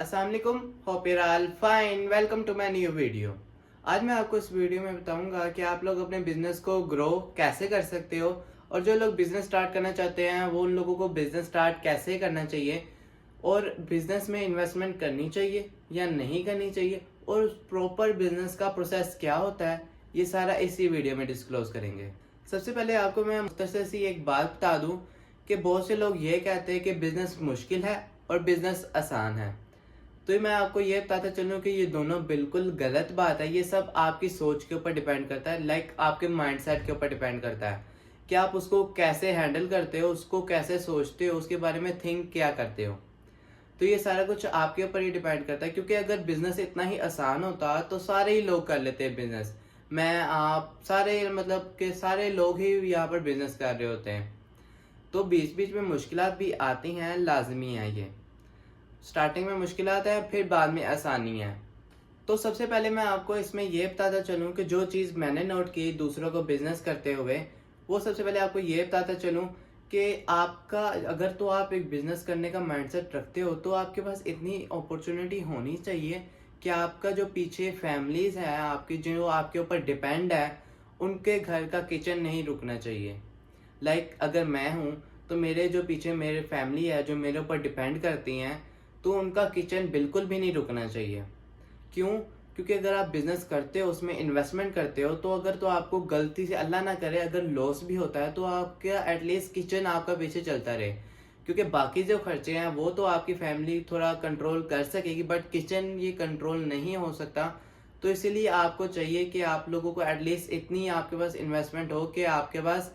अस्सलाम वालेकुम, hope you are all fine. Welcome to my new video. आज मैं आपको इस वीडियो में बताऊंगा कि आप लोग अपने बिजनेस को ग्रो कैसे कर सकते हो, और जो लोग बिजनेस स्टार्ट करना चाहते हैं वो उन लोगों को बिजनेस स्टार्ट कैसे करना चाहिए, और बिजनेस में इन्वेस्टमेंट करनी चाहिए या नहीं करनी चाहिए, और प्रॉपर बिजनेस का प्रोसेस क्या होता है, ये सारा इसी वीडियो में डिस्क्लोज करेंगे। सबसे पहले आपको मैं मुख्तसर सी एक बात बता दूं कि बहुत से लोग ये कहते हैं कि बिजनेस मुश्किल है और बिजनेस आसान है। तो मैं आपको ये बताता चलूँ कि ये दोनों बिल्कुल गलत बात है। ये सब आपकी सोच के ऊपर डिपेंड करता है, लाइक आपके माइंडसेट के ऊपर डिपेंड करता है कि आप उसको कैसे हैंडल करते हो, उसको कैसे सोचते हो, उसके बारे में थिंक क्या करते हो। तो ये सारा कुछ आपके ऊपर ही डिपेंड करता है, क्योंकि अगर बिजनेस इतना ही आसान होता तो सारे ही लोग कर लेते हैं बिजनेस। मैं आप सारे मतलब कि सारे लोग ही यहाँ पर बिजनेस कर रहे होते हैं। तो बीच बीच में मुश्किलात भी आती हैं, लाजमी है ये। स्टार्टिंग में मुश्किलात है, फिर बाद में आसानी है। तो सबसे पहले मैं आपको इसमें ये बताता चलूँ कि जो चीज़ मैंने नोट की दूसरों को बिजनेस करते हुए, वो सबसे पहले आपको ये बताता चलूँ कि आपका अगर तो आप एक बिजनेस करने का माइंडसेट रखते हो तो आपके पास इतनी अपॉर्चुनिटी होनी चाहिए कि आपका जो पीछे फैमिलीज है आपकी, जो आपके ऊपर डिपेंड है, उनके घर का किचन नहीं रुकना चाहिए। लाइक अगर मैं हूँ तो मेरे जो पीछे मेरे फैमिली है जो मेरे ऊपर डिपेंड करती हैं, तो उनका किचन बिल्कुल भी नहीं रुकना चाहिए। क्यों? क्योंकि अगर आप बिजनेस करते हो, उसमें इन्वेस्टमेंट करते हो, तो अगर तो आपको गलती से अल्लाह ना करे अगर लॉस भी होता है तो आपका एटलीस्ट किचन आपका पीछे चलता रहे। क्योंकि बाकी जो खर्चे हैं वो तो आपकी फैमिली थोड़ा कंट्रोल कर सकेगी, बट किचन ये कंट्रोल नहीं हो सकता। तो इसीलिए आपको चाहिए कि आप लोगों को एटलीस्ट इतनी आपके पास इन्वेस्टमेंट हो कि आपके पास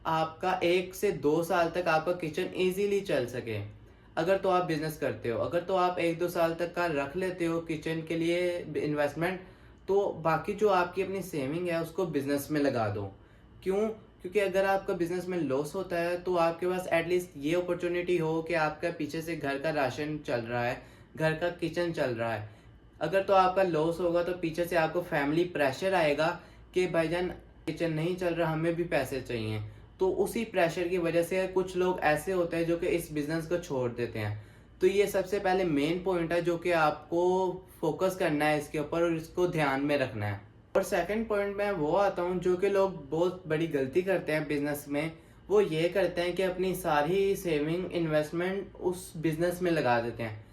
आपका 1 से 2 साल तक आपका किचन इजीली चल सके। अगर तो आप बिजनेस करते हो, अगर तो आप 1-2 साल तक का रख लेते हो किचन के लिए इन्वेस्टमेंट, तो बाकी जो आपकी अपनी सेविंग है उसको बिजनेस में लगा दो। क्यों? क्योंकि अगर आपका बिजनेस में लॉस होता है तो आपके पास एटलीस्ट ये अपॉर्चुनिटी हो कि आपका पीछे से घर का राशन चल रहा है, घर का किचन चल रहा है। अगर तो आपका लॉस होगा तो पीछे से आपको फैमिली प्रेशर आएगा कि भाईजान किचन नहीं चल रहा, हमें भी पैसे चाहिए। तो उसी प्रेशर की वजह से कुछ लोग ऐसे होते हैं जो कि इस बिजनेस को छोड़ देते हैं। तो ये सबसे पहले मेन पॉइंट है जो कि आपको फोकस करना है इसके ऊपर, और इसको ध्यान में रखना है। और सेकंड पॉइंट में वो आता हूँ जो कि लोग बहुत बड़ी गलती करते हैं बिजनेस में। वो ये करते हैं कि अपनी सारी सेविंग इन्वेस्टमेंट उस बिजनेस में लगा देते हैं।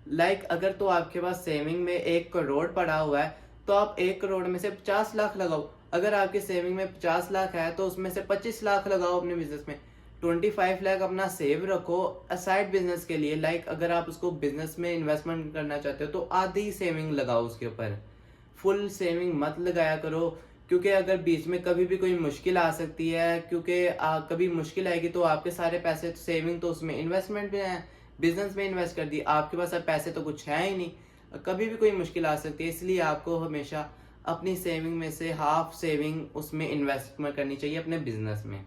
लाइक अगर तो आपके पास सेविंग में 1 करोड़ पड़ा हुआ है तो आप 1 करोड़ में से 50 लाख लगाओ। अगर आपकी सेविंग में 50 लाख है तो उसमें से 25 लाख लगाओ अपने बिजनेस में। 25 लाख अपना सेव रखो असाइड बिजनेस के लिए। लाइक अगर आप उसको बिजनेस में इन्वेस्टमेंट करना चाहते हो तो आधी सेविंग लगाओ उसके ऊपर, फुल सेविंग मत लगाया करो। क्योंकि अगर बीच में कभी भी कोई मुश्किल आ सकती है, क्योंकि कभी मुश्किल आएगी तो आपके सारे पैसे तो सेविंग तो उसमें इन्वेस्टमेंट में है, बिजनेस में इन्वेस्ट कर दी, आपके पास अब पैसे तो कुछ है ही नहीं। कभी भी कोई मुश्किल आ सकती है, इसलिए आपको हमेशा अपनी सेविंग में से हाफ सेविंग उसमें इन्वेस्टमेंट करनी चाहिए अपने बिजनेस में।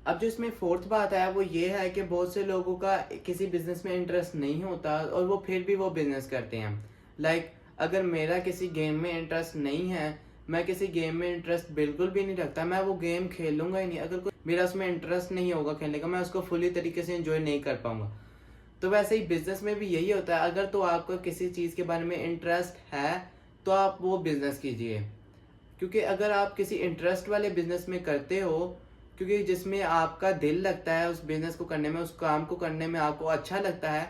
अब जो इसमें फोर्थ बात है वो ये है कि बहुत से लोगों का किसी बिजनेस में इंटरेस्ट नहीं होता और वो फिर भी वो बिजनेस करते हैं। लाइक अगर मेरा किसी गेम में इंटरेस्ट नहीं है, मैं किसी गेम में इंटरेस्ट बिल्कुल भी नहीं रखता, मैं वो गेम खेलूंगा ही नहीं। अगर कोई मेरा उसमें इंटरेस्ट नहीं होगा खेलने का, मैं उसको फुली तरीके से एंजॉय नहीं कर पाऊंगा। तो वैसे ही बिजनेस में भी यही होता है। अगर तो आपको किसी चीज़ के बारे में इंटरेस्ट है तो आप वो बिजनेस कीजिए। क्योंकि अगर आप किसी इंटरेस्ट वाले बिजनेस में करते हो, क्योंकि जिसमें आपका दिल लगता है उस बिजनेस को करने में, उस काम को करने में आपको अच्छा लगता है,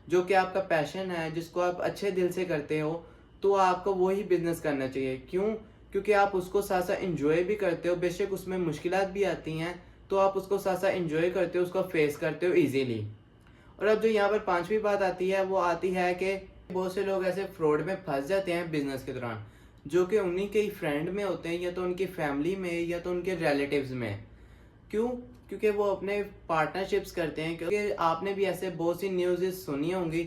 जो कि आपका पैशन है, जिसको आप अच्छे दिल से करते हो, तो आपको वही बिजनेस करना चाहिए। क्यों? क्योंकि आप उसको साथ साथ इंजॉय भी करते हो। बेशक उसमें मुश्किलात भी आती हैं तो आप उसको साथ साथ इंजॉय करते हो, उसको फेस करते हो इजीली। और अब जो यहाँ पर पांचवी बात आती है वो आती है कि बहुत से लोग ऐसे फ्रॉड में फंस जाते हैं बिजनेस के दौरान, जो कि उन्हीं के ही फ्रेंड में होते हैं, या तो उनकी फैमिली में, या तो उनके रिलेटिव्स में। क्यों? क्योंकि वो अपने पार्टनरशिप्स करते हैं। क्योंकि आपने भी ऐसे बहुत सी न्यूज़ सुनी होंगी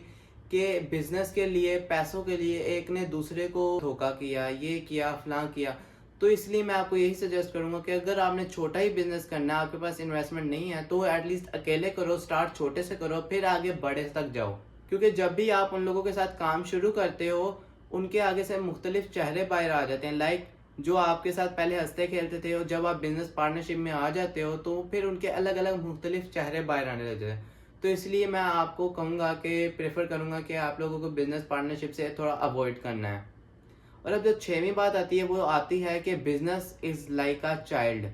कि बिजनेस के लिए, पैसों के लिए एक ने दूसरे को धोखा किया, ये किया, फलां किया। तो इसलिए मैं आपको यही सजेस्ट करूंगा कि अगर आपने छोटा ही बिजनेस करना है, आपके पास इन्वेस्टमेंट नहीं है, तो एटलीस्ट अकेले करो, स्टार्ट छोटे से करो, फिर आगे बड़े तक जाओ। क्योंकि जब भी आप उन लोगों के साथ काम शुरू करते हो, उनके आगे से मुख्तलिफ चेहरे बाहर आ जाते हैं। लाइक जो आपके साथ पहले हंसते खेलते थे, और जब आप बिजनेस पार्टनरशिप में आ जाते हो तो फिर उनके अलग अलग मुख्तलिफ चेहरे बाहर आने लग जाते हैं। तो इसलिए मैं आपको कहूँगा कि प्रेफर करूँगा कि आप लोगों को बिजनेस पार्टनरशिप से थोड़ा अवॉइड करना है। और अब जो 6वीं बात आती है वो आती है कि business is like a child.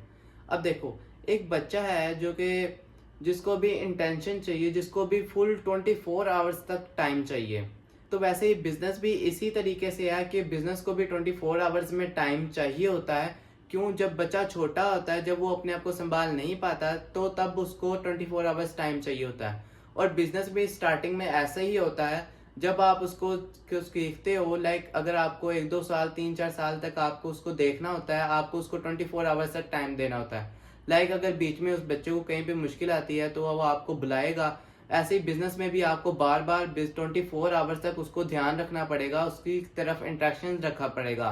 अब देखो, एक बच्चा है जो कि जिसको भी इंटेंशन चाहिए, जिसको भी फुल 24 आवर्स तक टाइम चाहिए, तो वैसे ही बिजनेस भी इसी तरीके से है कि बिजनेस को भी 24 आवर्स में टाइम चाहिए होता है। क्यों? जब बच्चा छोटा होता है, जब वो अपने आप को संभाल नहीं पाता, तो तब उसको 24 आवर्स टाइम चाहिए होता है। और बिजनेस भी स्टार्टिंग में ऐसा ही होता है। जब आप उसको सीखते हो, लाइक अगर आपको 1-2 साल 3-4 साल तक आपको उसको देखना होता है, आपको उसको 24 आवर्स तक टाइम देना होता है। लाइक अगर बीच में उस बच्चे को कहीं पे मुश्किल आती है तो वो आपको बुलाएगा। ऐसे ही बिजनेस में भी आपको बार बार 24 आवर्स तक उसको ध्यान रखना पड़ेगा, उसकी तरफ इंट्रैक्शन रखना पड़ेगा।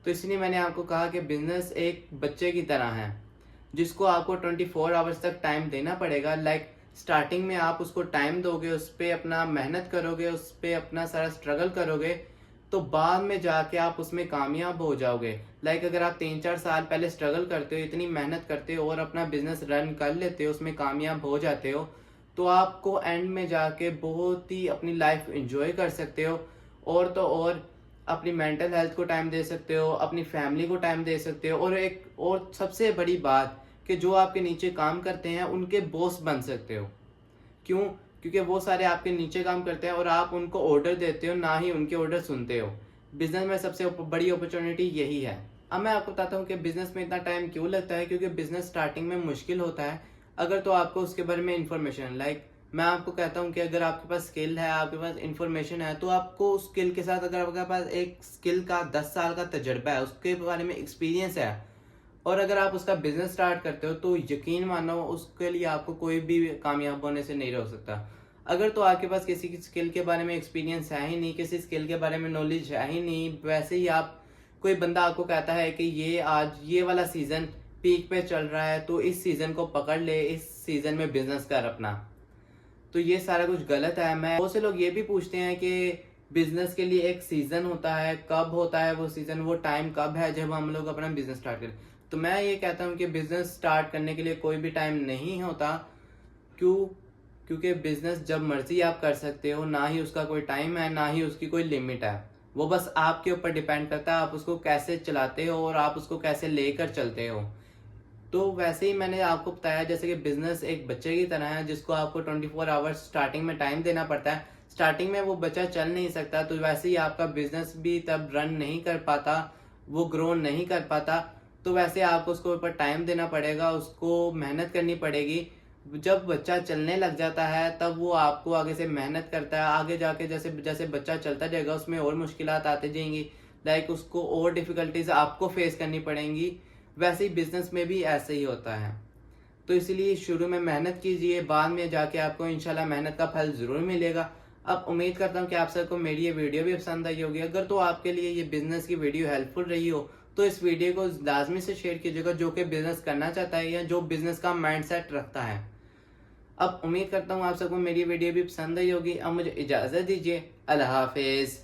तो इसलिए मैंने आपको कहा कि बिजनेस एक बच्चे की तरह है, जिसको आपको 24 आवर्स तक टाइम देना पड़ेगा। लाइक स्टार्टिंग में आप उसको टाइम दोगे, उस पर अपना मेहनत करोगे, उस पर अपना सारा स्ट्रगल करोगे, तो बाद में जाके आप उसमें कामयाब हो जाओगे। लाइक अगर आप 3-4 साल पहले स्ट्रगल करते हो, इतनी मेहनत करते हो और अपना बिजनेस रन कर लेते हो, उसमें कामयाब हो जाते हो, तो आपको एंड में जाके बहुत ही अपनी लाइफ एंजॉय कर सकते हो। और तो और अपनी मेंटल हेल्थ को टाइम दे सकते हो, अपनी फैमिली को टाइम दे सकते हो, और एक और सबसे बड़ी बात कि जो आपके नीचे काम करते हैं उनके बॉस बन सकते हो। क्यों? क्योंकि वो सारे आपके नीचे काम करते हैं और आप उनको ऑर्डर देते हो, ना ही उनके ऑर्डर सुनते हो। बिजनेस में सबसे बड़ी अपॉर्चुनिटी यही है। अब मैं आपको बताता हूँ कि बिजनेस में इतना टाइम क्यों लगता है। क्योंकि बिजनेस स्टार्टिंग में मुश्किल होता है अगर तो आपको उसके बारे में इंफॉर्मेशन, लाइक मैं आपको कहता हूँ कि अगर आपके पास स्किल है, आपके पास इंफॉर्मेशन है, तो आपको उस स्किल के साथ, अगर आपके पास एक स्किल का 10 साल का तजर्बा है, उसके बारे में एक्सपीरियंस है, और अगर आप उसका बिजनेस स्टार्ट करते हो, तो यकीन मानो उसके लिए आपको कोई भी कामयाब होने से नहीं रोक सकता। अगर तो आपके पास किसी की स्किल के बारे में एक्सपीरियंस है ही नहीं, किसी स्किल के बारे में नॉलेज है ही नहीं, वैसे ही आप कोई बंदा आपको कहता है कि ये आज ये वाला सीजन पीक पे चल रहा है, तो इस सीजन को पकड़ ले, इस सीजन में बिजनेस कर अपना, तो ये सारा कुछ गलत है। मैं बहुत से लोग ये भी पूछते हैं कि बिजनेस के लिए एक सीजन होता है, कब होता है वो सीजन, वो टाइम कब है जब हम लोग अपना बिजनेस स्टार्ट करें। तो मैं ये कहता हूँ कि बिजनेस स्टार्ट करने के लिए कोई भी टाइम नहीं होता। क्यों? क्योंकि बिजनेस जब मर्जी आप कर सकते हो, ना ही उसका कोई टाइम है, ना ही उसकी कोई लिमिट है। वो बस आपके ऊपर डिपेंड करता है, आप उसको कैसे चलाते हो और आप उसको कैसे लेकर चलते हो। तो वैसे ही मैंने आपको बताया जैसे कि बिजनेस एक बच्चे की तरह है, जिसको आपको 24 आवर्स स्टार्टिंग में टाइम देना पड़ता है। स्टार्टिंग में वो बच्चा चल नहीं सकता, तो वैसे ही आपका बिजनेस भी तब रन नहीं कर पाता, वो ग्रो नहीं कर पाता। तो वैसे आपको उसको ऊपर टाइम देना पड़ेगा, उसको मेहनत करनी पड़ेगी। जब बच्चा चलने लग जाता है तब वो आपको आगे से मेहनत करता है, आगे जाके जैसे जैसे बच्चा चलता जाएगा उसमें और मुश्किलात आती जाएंगी, लाइक उसको और डिफिकल्टीज आपको फेस करनी पड़ेंगी। वैसे ही बिजनेस में भी ऐसे ही होता है। तो इसीलिए शुरू में मेहनत कीजिए, बाद में जाके आपको इंशाल्लाह मेहनत का फल ज़रूर मिलेगा। अब उम्मीद करता हूँ कि आप सबको मेरी ये वीडियो भी पसंद आई होगी। अगर तो आपके लिए ये बिजनेस की वीडियो हेल्पफुल रही हो, तो इस वीडियो को लाजमी से शेयर कीजिएगा, जो कि बिजनेस करना चाहता है या जो बिजनेस का माइंडसेट रखता है। अब उम्मीद करता हूँ आप सबको मेरी वीडियो भी पसंद आई होगी। अब मुझे इजाज़त दीजिए। अल्लाह हाफिज़।